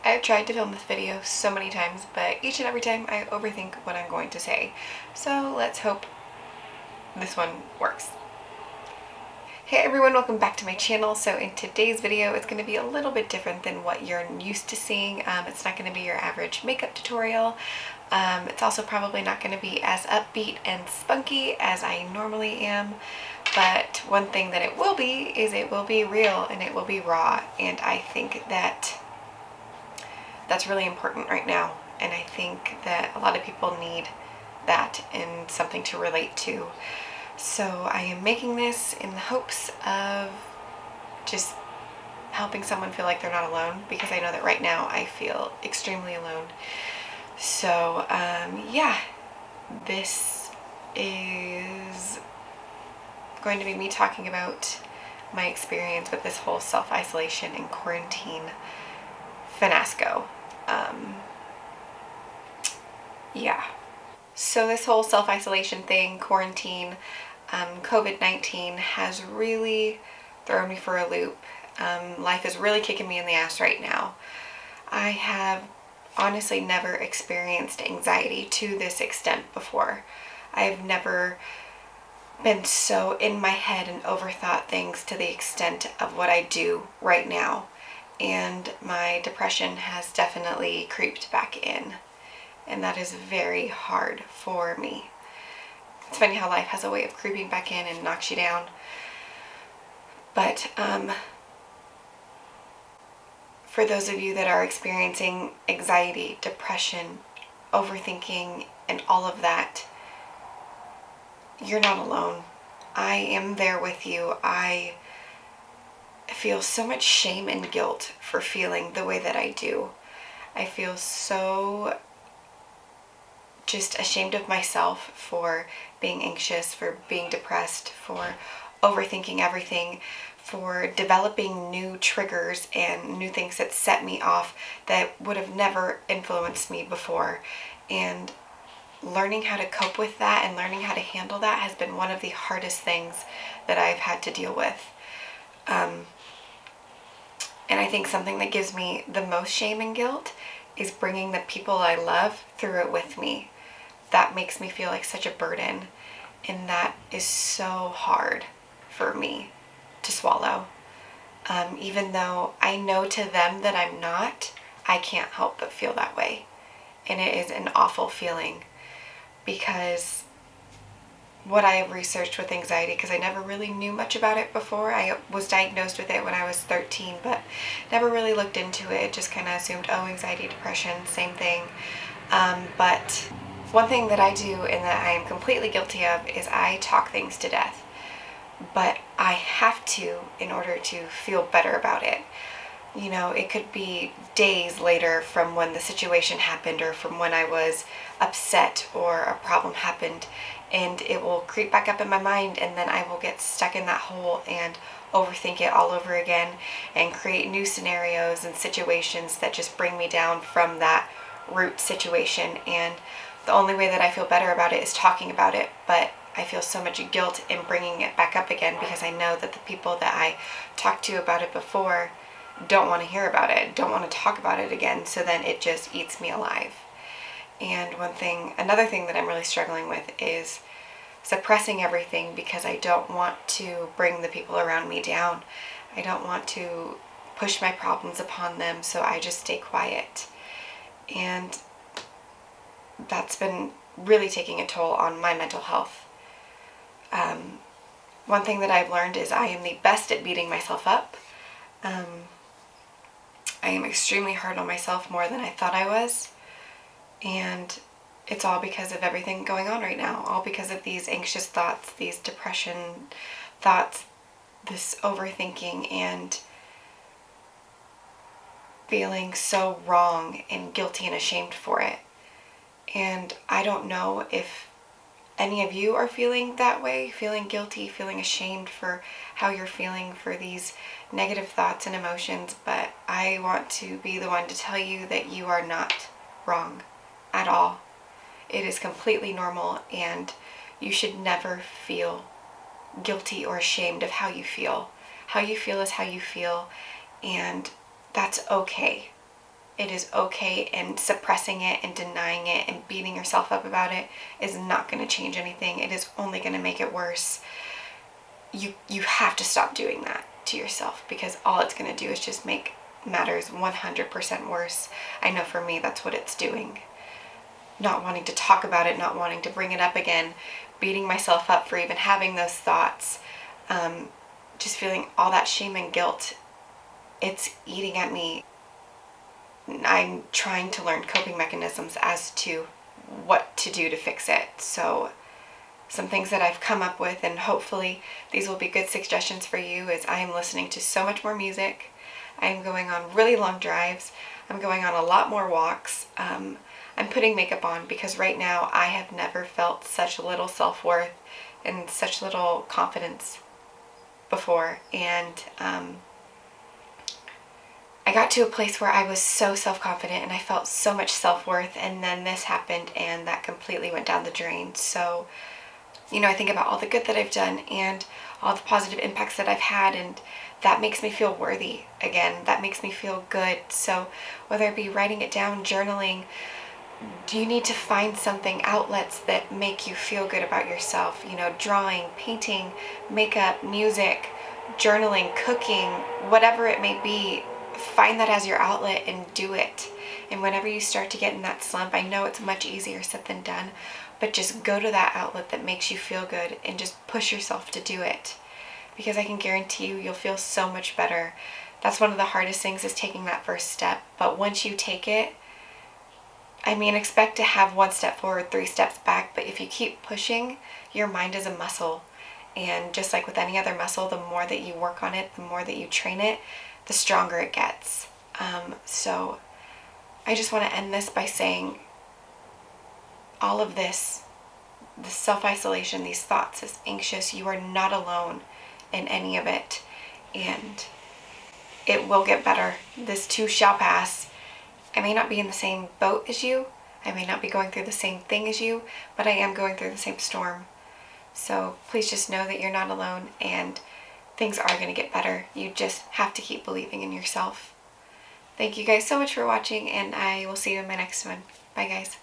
I've tried to film this video so many times, but each and every time I overthink what I'm going to say. So let's hope this one works. Hey everyone, welcome back to my channel. So in today's video, it's going to be a little bit different than what you're used to seeing. It's not going to be your average makeup tutorial. It's also probably not going to be as upbeat and spunky as I normally am. But one thing that it will be is it will be real and it will be raw. And I think that that's really important right now. And I think that a lot of people need that and something to relate to. So I am making this in the hopes of just helping someone feel like they're not alone, because I know that right now I feel extremely alone. So yeah, this is going to be me talking about my experience with this whole self-isolation and quarantine fiasco. Yeah. So this whole self-isolation thing, quarantine, COVID-19 has really thrown me for a loop. Life is really kicking me in the ass right now. I have honestly never experienced anxiety to this extent before. I've never been so in my head and overthought things to the extent of what I do right now. And my depression has definitely creeped back in. And that is very hard for me. It's funny how life has a way of creeping back in and knocks you down. But for those of you that are experiencing anxiety, depression, overthinking, and all of that, you're not alone. I am there with you. I feel so much shame and guilt for feeling the way that I do. I feel so just ashamed of myself for being anxious, for being depressed, for overthinking everything, for developing new triggers and new things that set me off that would have never influenced me before. And learning how to cope with that and learning how to handle that has been one of the hardest things that I've had to deal with. And I think something that gives me the most shame and guilt is bringing the people I love through it with me. That makes me feel like such a burden, and that is so hard for me to swallow. Even though I know to them that I'm not, I can't help but feel that way. And it is an awful feeling, because what I have researched with anxiety, because I never really knew much about it before. I was diagnosed with it when I was 13, but never really looked into it. Just kind of assumed, oh, anxiety, depression, same thing. But one thing that I do and that I am completely guilty of is I talk things to death. But I have to in order to feel better about it. You know, it could be days later from when the situation happened or from when I was upset or a problem happened, and it will creep back up in my mind, and then I will get stuck in that hole and overthink it all over again and create new scenarios and situations that just bring me down from that root situation. And the only way that I feel better about it is talking about it, but I feel so much guilt in bringing it back up again, because I know that the people that I talked to about it before don't want to hear about it, don't want to talk about it again, so then it just eats me alive. And another thing that I'm really struggling with is suppressing everything, because I don't want to bring the people around me down. I don't want to push my problems upon them, so I just stay quiet. And that's been really taking a toll on my mental health. One thing that I've learned is I am the best at beating myself up. I am extremely hard on myself, more than I thought I was. And it's all because of everything going on right now. All because of these anxious thoughts, these depression thoughts, this overthinking, and feeling so wrong and guilty and ashamed for it. And I don't know if any of you are feeling that way, feeling guilty, feeling ashamed for how you're feeling, for these negative thoughts and emotions, but I want to be the one to tell you that you are not wrong at all. It is completely normal, and you should never feel guilty or ashamed of how you feel. How you feel is how you feel, and that's okay. it is okay, and suppressing it and denying it and beating yourself up about it is not going to change anything. It is only going to make it worse. You have to stop doing that to yourself, because all it's going to do is just make matters 100% worse. I know for me that's what it's doing. Not wanting to talk about it, not wanting to bring it up again, beating myself up for even having those thoughts, just feeling all that shame and guilt. It's eating at me. I'm trying to learn coping mechanisms as to what to do to fix it. So some things that I've come up with, and hopefully these will be good suggestions for you, is I am listening to so much more music. I am going on really long drives. I'm going on a lot more walks. I'm putting makeup on because right now I have never felt such little self-worth and such little confidence before. And I got to a place where I was so self-confident and I felt so much self-worth, and then this happened and that completely went down the drain. So, I think about all the good that I've done and all the positive impacts that I've had, and that makes me feel worthy again. That makes me feel good. So whether it be writing it down, journaling, you need to find something, outlets that make you feel good about yourself. Drawing, painting, makeup, music, journaling, cooking, whatever it may be. Find that as your outlet and do it. And whenever you start to get in that slump, I know it's much easier said than done, but just go to that outlet that makes you feel good and just push yourself to do it. Because I can guarantee you'll feel so much better. That's one of the hardest things, is taking that first step. But once you take it, expect to have 1 step forward, 3 steps back. But if you keep pushing, your mind is a muscle. And just like with any other muscle, the more that you work on it, the more that you train it, the stronger it gets. So I just want to end this by saying all of this self-isolation, these thoughts, this anxious, you are not alone in any of it. And it will get better. This too shall pass. I may not be in the same boat as you. I may not be going through the same thing as you, but I am going through the same storm. So please just know that you're not alone, and things are going to get better. You just have to keep believing in yourself. Thank you guys so much for watching, and I will see you in my next one. Bye guys.